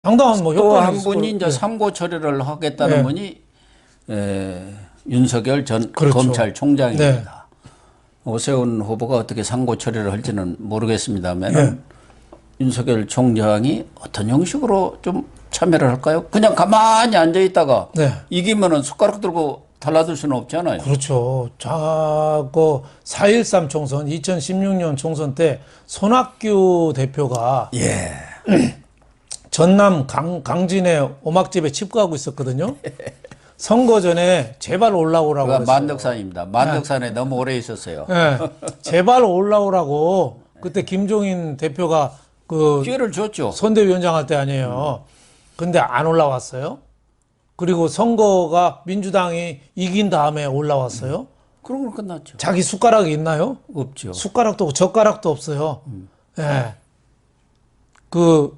상당한 뭐 또 효과는 한 있을 분이 이제 거예요. 삼고 처리를 하겠다는 네. 분이 윤석열 전 그렇죠. 검찰총장입니다. 오세훈 후보가 어떻게 상고 처리를 할지는 모르겠습니다만은 윤석열 총장이 어떤 형식으로 좀 참여를 할까요? 그냥 가만히 앉아 있다가 네. 이기면은 숟가락 들고 달라들 수는 없잖아요. 그렇죠. 그 4.13 총선, 2016년 총선 때 손학규 대표가 예. 전남 강진의 오막집에 칩거하고 있었거든요. 선거 전에 제발 올라오라고 그가 그랬어요. 만덕산입니다. 만덕산에 너무 오래 있었어요. 네. 제발 올라오라고 그때 김종인 대표가 그 기회를 줬죠. 선대위원장 할 때 아니에요. 근데 안 올라왔어요. 그리고 선거가 민주당이 이긴 다음에 올라왔어요. 그런 걸 끝났죠. 자기 숟가락이 있나요? 없죠. 숟가락도 없고 젓가락도 없어요. 예. 그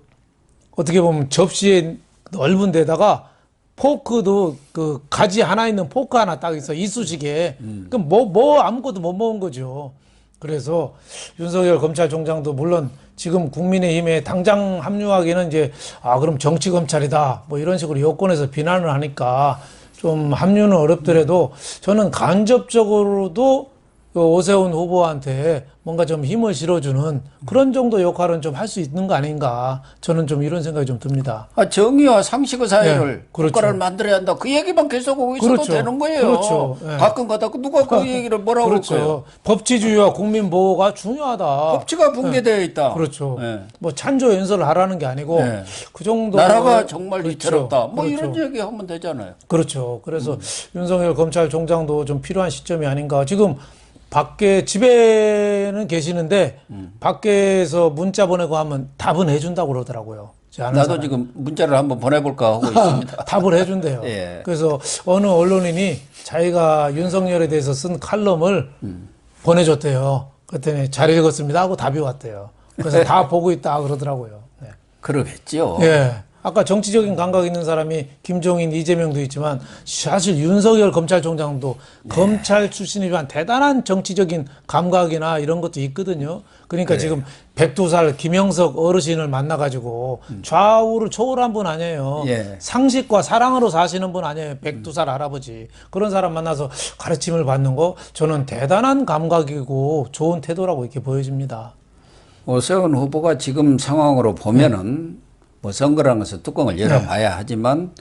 어떻게 보면 접시에 넓은 데다가 포크도 그 가지 하나 있는 포크 하나 딱 있어 이쑤시개. 그럼 뭐 아무것도 못 먹은 거죠. 그래서 윤석열 검찰총장도 물론 지금 국민의힘에 당장 합류하기는 이제 그럼 정치 검찰이다 뭐 이런 식으로 여권에서 비난을 하니까 좀 합류는 어렵더라도 저는 간접적으로도 그 오세훈 후보한테 뭔가 좀 힘을 실어주는 그런 정도 역할은 좀 할 수 있는 거 아닌가 저는 좀 이런 생각이 좀 듭니다. 정의와 상식의 사회를 그렇죠. 국가를 만들어야 한다. 그 얘기만 계속 하고 있어도 그렇죠. 되는 거예요. 그렇죠. 가끔 가다 누가 그 얘기를 뭐라고 할 거예요. 그렇죠. 법치주의와 국민 보호가 중요하다. 법치가 붕괴되어 있다. 그렇죠. 예. 뭐 찬조 연설을 하라는 게 아니고 그 정도 나라가 정말 그렇죠. 위태롭다. 뭐 그렇죠. 이런 얘기 하면 되잖아요. 그렇죠. 그래서 윤석열 검찰총장도 좀 필요한 시점이 아닌가. 지금 밖에 집에는 계시는데 밖에서 문자 보내고 하면 답은 해준다고 그러더라고요. 나도 지금 문자를 한번 보내볼까 하고 있습니다. 답을 해준대요. 예. 그래서 어느 언론인이 자기가 윤석열에 대해서 쓴 칼럼을 보내줬대요. 그랬더니 잘 읽었습니다 하고 답이 왔대요. 그래서 다 보고 있다 그러더라고요. 네. 그러겠죠. 예. 아까 정치적인 감각 있는 사람이 김종인, 이재명도 있지만 사실 윤석열 검찰총장도 검찰 출신이지만 대단한 정치적인 감각이나 이런 것도 있거든요. 그러니까 지금 백두살 김영석 어르신을 만나가지고 좌우를 초월한 분 아니에요. 상식과 사랑으로 사시는 분 아니에요. 백두살 할아버지. 그런 사람 만나서 가르침을 받는 거 저는 대단한 감각이고 좋은 태도라고 이렇게 보여집니다. 오세훈 후보가 지금 상황으로 보면은 뭐 선거라는 것은 뚜껑을 열어봐야 하지만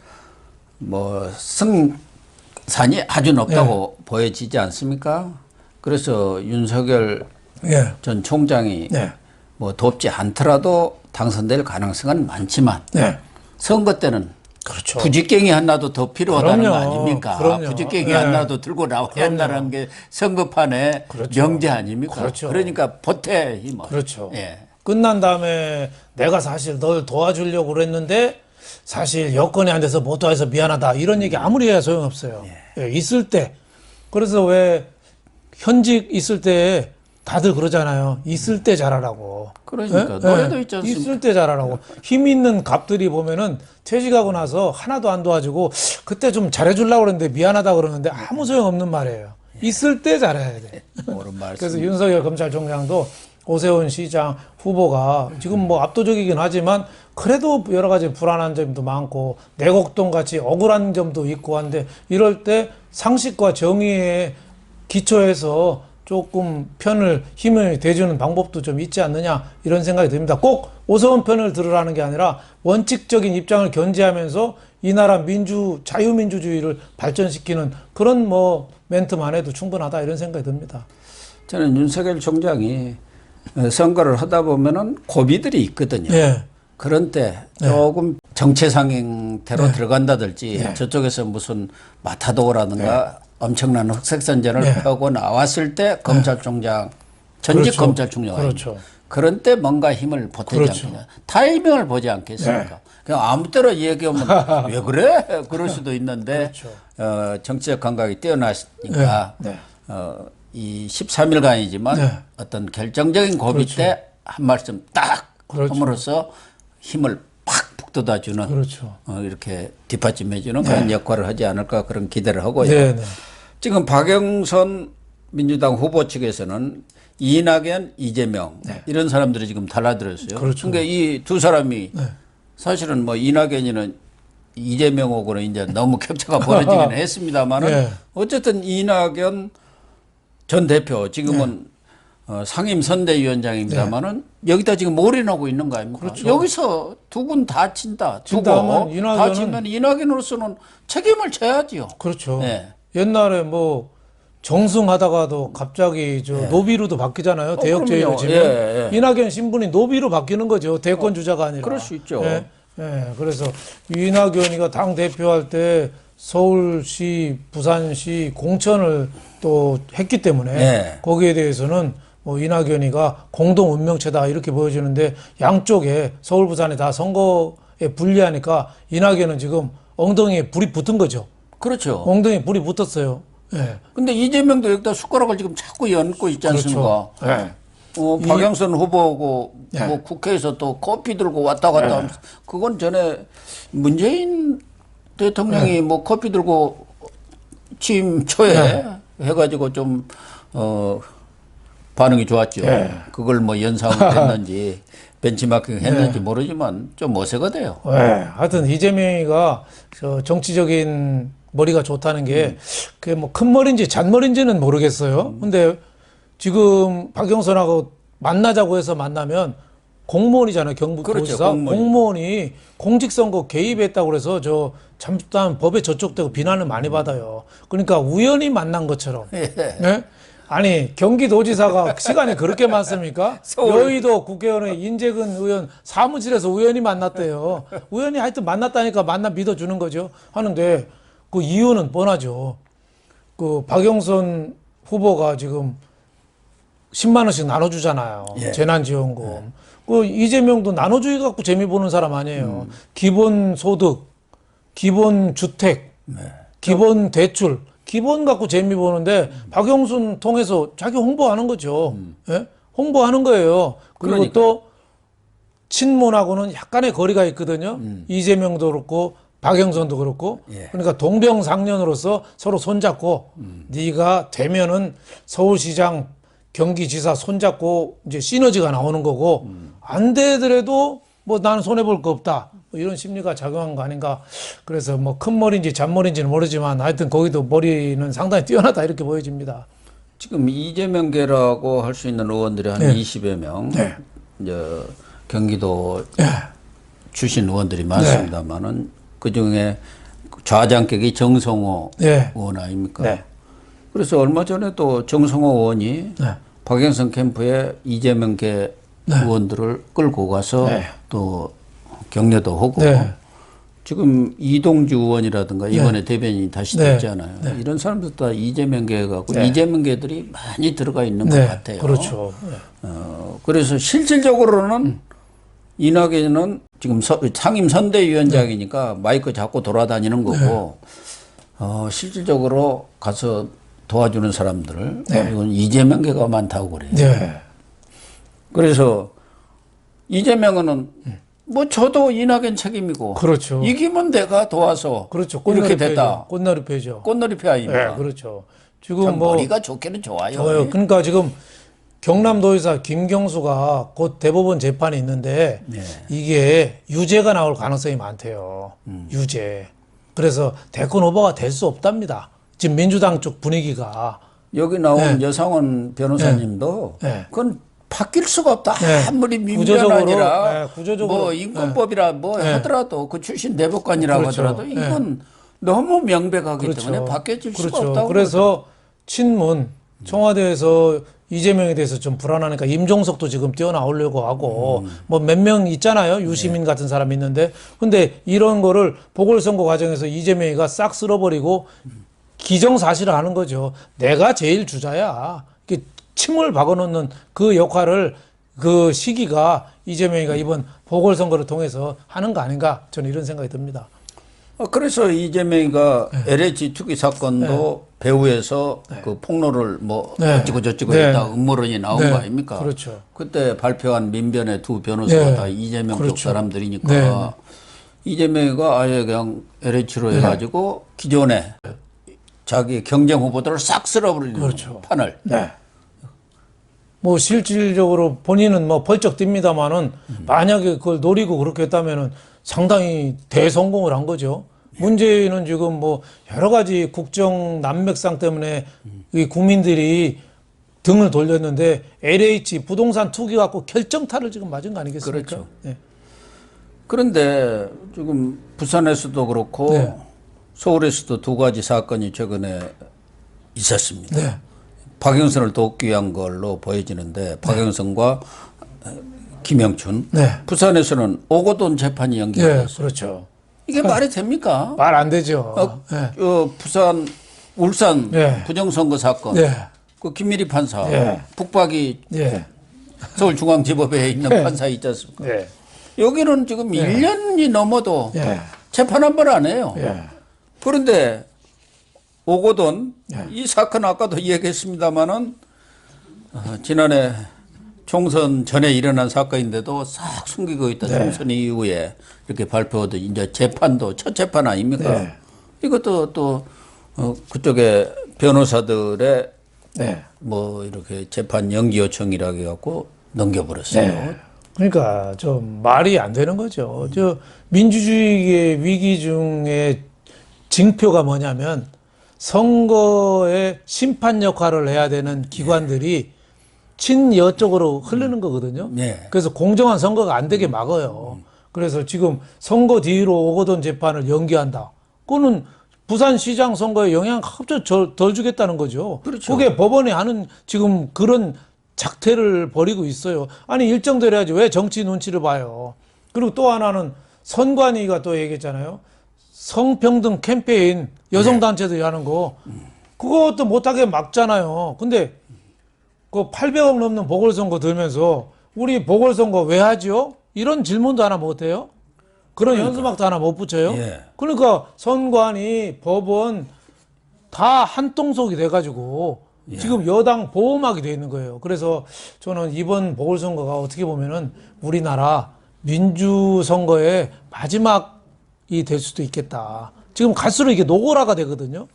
뭐 승산이 아주 높다고 보여지지 않습니까? 그래서 윤석열 전 총장이 뭐 돕지 않더라도 당선될 가능성은 많지만 선거 때는 그렇죠. 부직갱이 하나도 더 필요하다는 그럼요. 거 아닙니까? 그럼요. 부직갱이 하나도 들고 나와야 한다는 게 선거판의 명제 아닙니까? 그렇죠. 그러니까 보태 힘을. 그렇죠. 예. 끝난 다음에 내가 사실 널 도와주려고 그랬는데 사실 여건이 안 돼서 못 도와서 미안하다 이런 얘기 아무리 해야 소용없어요. 예, 있을 때. 그래서 왜 현직 있을 때 다들 그러잖아요. 있을 때 잘하라고. 그러니까 노래도 있지 않습니까? 있을 때 잘하라고. 힘 있는 갑들이 보면은 퇴직하고 나서 하나도 안 도와주고 그때 좀 잘해주려고 그랬는데 미안하다 그러는데 아무 소용없는 말이에요. 있을 때 잘해야 돼. 옳은 말씀. 그래서 윤석열 검찰총장도 오세훈 시장 후보가 지금 뭐 압도적이긴 하지만 그래도 여러 가지 불안한 점도 많고 내곡동 같이 억울한 점도 있고 한데 이럴 때 상식과 정의에 기초해서 조금 힘을 대주는 방법도 좀 있지 않느냐 이런 생각이 듭니다. 꼭 오세훈 편을 들으라는 게 아니라 원칙적인 입장을 견지하면서 이 나라 자유민주주의를 발전시키는 그런 뭐 멘트만 해도 충분하다 이런 생각이 듭니다. 저는 윤석열 총장이 선거를 하다 보면은 고비들이 있거든요. 그런 때 조금 정체상 형태로 들어간다든지 저쪽에서 무슨 마타도라든가 엄청난 흑색선전을 펴고 나왔을 때 검찰총장, 전직 검찰총장이 그런 때 뭔가 힘을 보태지 않겠냐. 타이밍을 보지 않겠습니까? 그냥 아무 때나 얘기하면 왜 그래? 그럴 수도 있는데 정치적 감각이 뛰어나시니까 이 13일간이지만 어떤 결정적인 고비 때 한 말씀 딱 함으로써 힘을 팍 북돋아주는 이렇게 뒷받침해주는 그런 역할을 하지 않을까 그런 기대를 하고요. 지금 박영선 민주당 후보 측에서는 이낙연, 이재명 이런 사람들이 지금 달라들었어요. 그러니까 이 두 사람이 사실은 뭐 이낙연이는 이재명하고는 이제 너무 격차가 벌어지긴 했습니다만은 네. 어쨌든 이낙연 전 대표 지금은 상임 선대위원장입니다만은 여기다 지금 올인하고 있는 거 아닙니까? 그렇죠. 여기서 두 분 다 친다. 친다면 두고 다 치면 이낙연으로서는 책임을 져야지요. 그렇죠. 네. 옛날에 뭐 정승하다가도 갑자기 저 노비로도 바뀌잖아요. 대역죄로 그럼요. 지면 예, 예. 이낙연 신분이 노비로 바뀌는 거죠. 대권 주자가 아니라. 그럴 수 있죠. 예, 예. 그래서 이낙연이가 당 대표할 때 서울시, 부산시 공천을 또 했기 때문에 예. 거기에 대해서는 뭐 이낙연이가 공동 운명체다 이렇게 보여지는데 양쪽에 서울, 부산에 다 선거에 불리하니까 이낙연은 지금 엉덩이에 불이 붙은 거죠. 그렇죠. 엉덩이에 불이 붙었어요. 예. 근데 이재명도 여기다 숟가락을 지금 자꾸 얹고 있지 않습니까? 그렇죠. 예. 박영선 후보하고 예. 뭐 국회에서 또 커피 들고 왔다 갔다 하면서 그건 전에 문재인 대통령이 뭐 커피 들고 취임 초에 해가지고 좀 반응이 좋았죠. 그걸 뭐 연상을 했는지 벤치마킹 했는지 모르지만 좀 어색하 돼요. 네. 하여튼 이재명이가 저 정치적인 머리가 좋다는 게 그게 뭐 큰 머리인지 잔머리인지는 모르겠어요. 근데 지금 박영선하고 만나자고 해서 만나면 공무원이잖아요. 경북도지사. 그렇죠, 공무원이 공직선거 개입했다고 그래서 저 잠깐 법에 저촉되고 비난을 많이 받아요. 그러니까 우연히 만난 것처럼. 네? 아니 경기도지사가 시간이 그렇게 많습니까? 여의도 국회의원의 인재근 의원 사무실에서 우연히 만났대요. 우연히 하여튼 만났다니까 만나 믿어주는 거죠. 하는데 그 이유는 뻔하죠. 그 박영선 후보가 지금 10만 원씩 나눠주잖아요. 예. 재난지원금. 그 이재명도 나눠주기 갖고 재미 보는 사람 아니에요. 기본 소득, 기본 주택, 기본 대출. 기본 갖고 재미 보는데 박영순 통해서 자기 홍보하는 거죠. 예? 홍보하는 거예요. 그리고 그러니까요. 또 친문하고는 약간의 거리가 있거든요. 이재명도 그렇고 박영선도 그렇고. 예. 그러니까 동병상련으로서 서로 손잡고 네가 되면은 서울시장 경기지사 손잡고 이제 시너지가 나오는 거고 안 되더라도 뭐 나는 손해볼 거 없다. 뭐 이런 심리가 작용한 거 아닌가. 그래서 뭐 큰 머리인지 잔머리인지는 모르지만 하여튼 거기도 머리는 상당히 뛰어나다 이렇게 보여집니다. 지금 이재명계라고 할 수 있는 의원들이 한 20여 명, 이제 경기도 출신 의원들이 많습니다만은 그 중에 좌장격이 정성호 의원 아닙니까? 그래서 얼마 전에 또 정성호 의원이 박영선 캠프에 이재명계 의원들을 끌고 가서 또 격려도 하고 지금 이동주 의원이라든가 이번에 대변인이 다시 됐잖아요. 이런 사람들 다 이재명계 갖고 이재명계들이 많이 들어가 있는 것 같아요. 그렇죠. 그래서 실질적으로는 이낙연은 지금 상임 선대위원장이니까 마이크 잡고 돌아다니는 거고 실질적으로 가서 도와주는 사람들 이건 이재명계가 많다고 그래요. 그래서 이재명은 뭐 저도 이낙연 책임이고 그렇죠. 이기면 내가 도와서 그렇죠. 이렇게 됐다. 꽃놀이패죠. 꽃놀이패 아닙니까? 그렇죠. 참 지금 뭐 머리가 좋기는 좋아요. 좋아요. 그러니까 지금 경남도의사 김경수가 곧 대법원 재판이 있는데 이게 유죄가 나올 가능성이 많대요. 유죄. 그래서 대권 후보가 될 수 없답니다. 지금 민주당 쪽 분위기가. 여기 나온 여상원 변호사님도 그건 바뀔 수가 없다. 아무리 민변아니라 구조적으로 뭐 인권법이라 뭐 하더라도 그 출신 대법관이라고 그렇죠. 하더라도 이건 너무 명백하기 때문에 바뀌어질 수가 없다고. 그래서 친문 청와대에서 이재명에 대해서 좀 불안하니까 임종석도 지금 뛰어나오려고 하고 뭐 몇 명 있잖아요. 유시민 같은 사람이 있는데 근데 이런 거를 보궐선거 과정에서 이재명이가 싹 쓸어버리고 기정사실을 하는 거죠. 내가 제일 주자야. 침을 박아놓는 그 역할을 그 시기가 이재명이가 이번 보궐선거를 통해서 하는 거 아닌가 저는 이런 생각이 듭니다. 그래서 이재명이가 LH 투기 사건도 배후에서 그 폭로를 뭐 어찌고 저찌고 했다 음모론이 나온 거 아닙니까? 그렇죠. 그때 발표한 민변의 두 변호사가 다 이재명 쪽 사람들이니까 이재명이가 아예 그냥 LH로 해가지고 기존에 자기 경쟁 후보들을 싹 쓸어버리는 판을. 뭐 실질적으로 본인은 뭐 벌쩍 뜁니다만은 만약에 그걸 노리고 그렇게 했다면은 상당히 대성공을 한 거죠. 문제는 지금 뭐 여러 가지 국정 난맥상 때문에 이 국민들이 등을 돌렸는데 LH 부동산 투기 갖고 결정타를 지금 맞은 거 아니겠습니까? 그렇죠. 네. 그런데 지금 부산에서도 그렇고 네. 서울에서도 두 가지 사건이 최근에 있었습니다. 네. 박영선을 돕기 위한 걸로 보여지는데 박영선과 김영춘. 네. 부산에서는 오거돈 재판이 예, 연기됐어요. 그렇죠. 이게 말이 됩니까? 말 안 되죠. 네. 부산, 울산 네. 부정선거 사건. 네. 그 김미리 판사, 네. 북박이 예. 서울중앙지법에 있는 네. 판사 있지 않습니까? 예. 여기는 지금 1년이 넘어도 예. 재판 한 번 안 해요. 예. 그런데 오거돈 예. 이 사건 아까도 얘기했습니다마는 지난해 총선 전에 일어난 사건인데도 싹 숨기고 있다. 네. 총선 이후에 이렇게 발표하듯 이제 재판도 첫 재판 아닙니까? 네. 이것도 또 그쪽에 변호사들의 네. 뭐 이렇게 재판 연기 요청이라고 해갖고 넘겨버렸어요. 네. 그러니까 좀 말이 안 되는 거죠. 저 민주주의의 위기 중에 징표가 뭐냐면 선거의 심판 역할을 해야 되는 기관들이 친여 쪽으로 흐르는 거거든요. 네. 그래서 공정한 선거가 안 되게 막아요. 그래서 지금 선거 뒤로 오거돈 재판을 연기한다. 그거는 부산시장 선거에 영향 합쳐 덜 주겠다는 거죠. 그렇죠. 그게 법원이 하는 지금 그런 작태를 벌이고 있어요. 아니 일정대로 해야지 왜 정치 눈치를 봐요. 그리고 또 하나는 선관위가 또 얘기했잖아요. 성평등 캠페인 여성단체들이 하는 거 그것도 못하게 막잖아요. 근데 그 800억 넘는 보궐선거 들면서 우리 보궐선거 왜 하죠? 이런 질문도 하나 못해요. 그런 현수막도 하나 못 붙여요. 예. 그러니까 선관위, 법원 다 한통속이 돼가지고 지금 여당 보호막이 돼 있는 거예요. 그래서 저는 이번 보궐선거가 어떻게 보면은 우리나라 민주선거의 마지막이 될 수도 있겠다. 지금 갈수록 이게 노골화가 되거든요.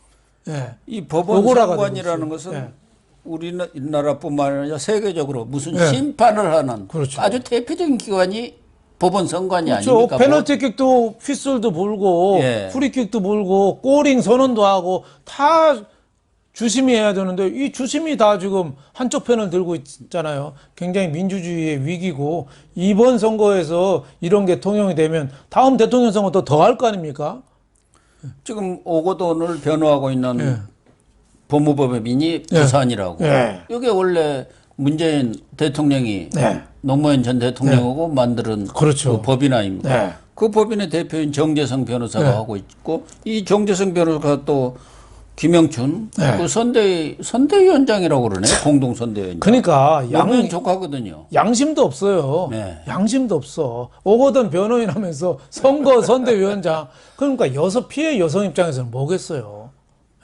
예. 이 법원 노골화가 선관이라는 되고 것은 있어요. 예. 우리나라뿐만 아니라 세계적으로 무슨 네. 심판을 하는 그렇죠. 아주 대표적인 기관이 법원 선관이 그렇죠. 아닙니까? 페널티킥도 휘슬도 불고 예. 프리킥도 불고 골링 선언도 하고 다 주심이 해야 되는데 이 주심이 다 지금 한쪽 편을 들고 있잖아요. 굉장히 민주주의의 위기고 이번 선거에서 이런 게 통용이 되면 다음 대통령 선거 더 할 거 아닙니까? 지금 오거돈을 변호하고 있는 예. 법무법인이 부산이라고. 예. 이게 원래 문재인 대통령이 네. 노무현 전 대통령하고 만드는 그렇죠. 그 법인 아닙니까? 네. 그 법인의 대표인 정재성 변호사가 네. 하고 있고 이 정재성 변호사가 또 김영춘 네. 그 선대위원장이라고 그러네. 공동 선대위원장. 그러니까 노무현 조카거든요. 양심도 없어요. 네. 양심도 없어. 오거돈 변호인 하면서 선거 선대위원장. 그러니까 피해 여성 입장에서는 뭐겠어요.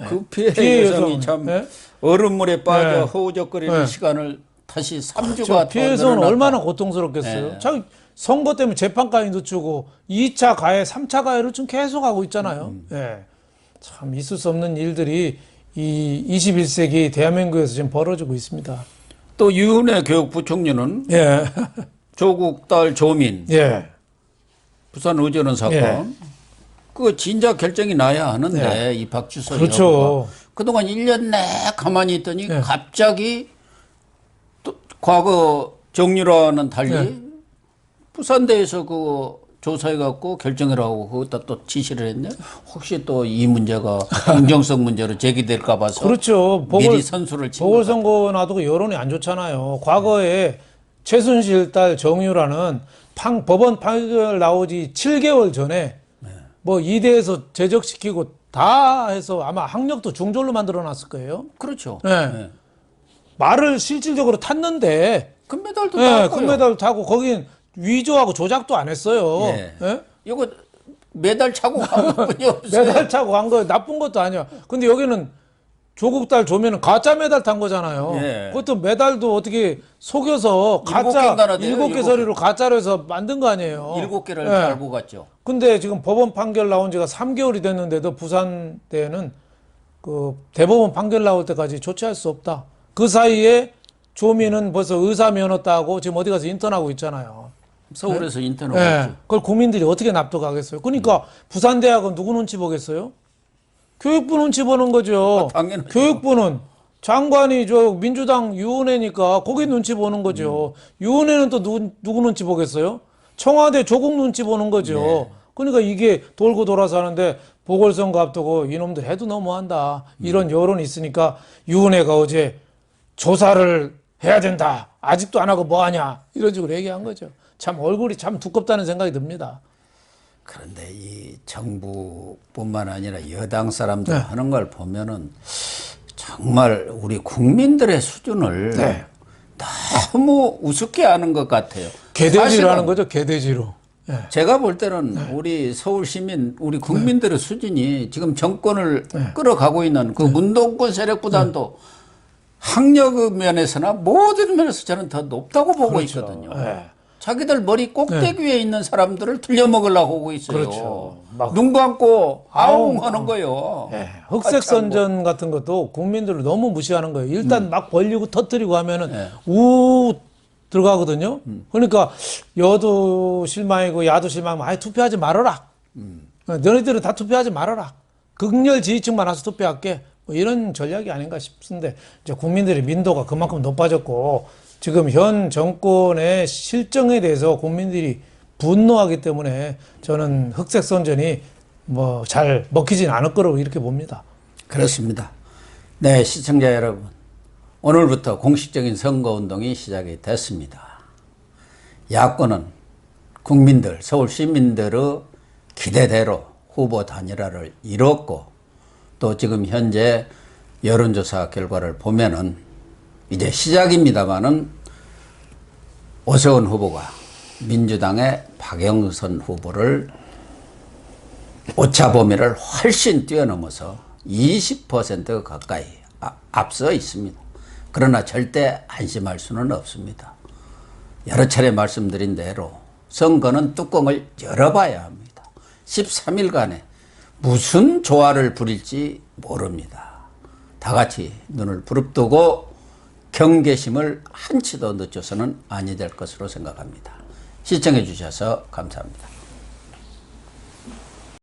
그 피해, 피해 여성이 여성. 참 네? 얼음물에 빠져 네. 허우적거리는 네. 시간을 다시 3주가 저 피해 여성은 얼마나 고통스럽겠어요. 네. 자, 선거 때문에 재판까지 늦추고 2차 가해, 3차 가해를 지금 계속 하고 있잖아요. 예. 참 있을 수 없는 일들이 이 21세기 대한민국에서 지금 벌어지고 있습니다. 또 유은혜 교육부총리는 예. 조국 딸 조민 예. 부산 의전원 사건 예. 그거 진작 결정이 나야 하는데 이 박주선 그렇죠. 여부가 그동안 1년 내 가만히 있더니 예. 갑자기 또 과거 정유라와는 달리 예. 부산대에서 그거 조사해갖고 결정이라고 그것다 또 지시를 했네. 혹시 또 이 문제가 공정성 문제로 제기될까 봐서 그렇죠. 미리 선수를 친 보궐선거 놔두고 여론이 안 좋잖아요. 과거에 최순실 딸 정유라는 법원 판결 나오지 7개월 전에 뭐 이대에서 제적시키고 다 해서 아마 학력도 중졸로 만들어 놨을 거예요. 그렇죠. 네. 네. 말을 실질적으로 탔는데 금메달도 네, 따고요. 금메달 타고 거긴 위조하고 조작도 안 했어요. 예. 예? 이거 메달 차고 간 것뿐이 없어요. 메달 차고 간 거 나쁜 것도 아니야. 근데 여기는 조국 딸 조면은 가짜 메달 탄 거잖아요. 예. 그것도 메달도 어떻게 속여서 가짜 7개 서류로 가짜로 해서 만든 거 아니에요. 7개를 예. 달고 갔죠. 근데 지금 법원 판결 나온 지가 3개월이 됐는데도 부산대는 그 대법원 판결 나올 때까지 조치할 수 없다. 그 사이에 조민은 벌써 의사 면허 따고 지금 어디 가서 인턴하고 있잖아요. 서울에서 인턴 예. 오겠죠. 그걸 국민들이 어떻게 납득하겠어요? 그러니까 부산대학은 누구 눈치 보겠어요? 교육부 눈치 보는 거죠. 당연하죠. 교육부는 장관이 저 민주당 유은혜니까 거기 눈치 보는 거죠. 유은혜는 또 누구 눈치 보겠어요? 청와대 조국 눈치 보는 거죠. 그러니까 이게 돌고 돌아서 하는데 보궐선거 앞두고 이놈들 해도 너무한다. 이런 여론이 있으니까 유은혜가 어제 조사를 해야 된다. 아직도 안 하고 뭐 하냐. 이런 식으로 얘기한 거죠. 참 얼굴이 참 두껍다는 생각이 듭니다. 그런데 이 정부뿐만 아니라 여당 사람들 하는 걸 보면은 정말 우리 국민들의 수준을 너무 우습게 하는 것 같아요. 개돼지로 사실은 하는 거죠. 개돼지로. 예. 제가 볼 때는 우리 서울 시민, 우리 국민들의 수준이 지금 정권을 끌어가고 있는 그 운동권 세력보다도 학력 면에서나 모든 면에서 저는 더 높다고 보고 있거든요. 자기들 머리 꼭대기 위에 있는 사람들을 들려먹으려고 하고 있어요. 그렇죠. 막 눈 감고 아웅 하는 거예요. 흑색 선전 같은 것도 국민들을 너무 무시하는 거예요. 일단 막 벌리고 터뜨리고 하면은 우 들어가거든요. 그러니까 여도 실망이고 야도 실망이면 아예 투표하지 말아라. 너희들은 다 투표하지 말아라. 극렬 지지층만 와서 투표할게. 뭐 이런 전략이 아닌가 싶은데 이제 국민들의 민도가 그만큼 높아졌고 지금 현 정권의 실정에 대해서 국민들이 분노하기 때문에 저는 흑색 선전이 뭐 잘 먹히진 않을 거라고 이렇게 봅니다. 그렇습니다. 네, 시청자 여러분. 오늘부터 공식적인 선거운동이 시작이 됐습니다. 야권은 국민들, 서울 시민들의 기대대로 후보 단일화를 이뤘고 또 지금 현재 여론조사 결과를 보면은 이제 시작입니다만은 오세훈 후보가 민주당의 박영선 후보를 오차 범위를 훨씬 뛰어넘어서 20% 가까이 앞서 있습니다. 그러나 절대 안심할 수는 없습니다. 여러 차례 말씀드린 대로 선거는 뚜껑을 열어봐야 합니다. 13일간에 무슨 조화를 부릴지 모릅니다. 다 같이 눈을 부릅뜨고 경계심을 한치도 늦춰서는 아니 될 것으로 생각합니다. 시청해 주셔서 감사합니다.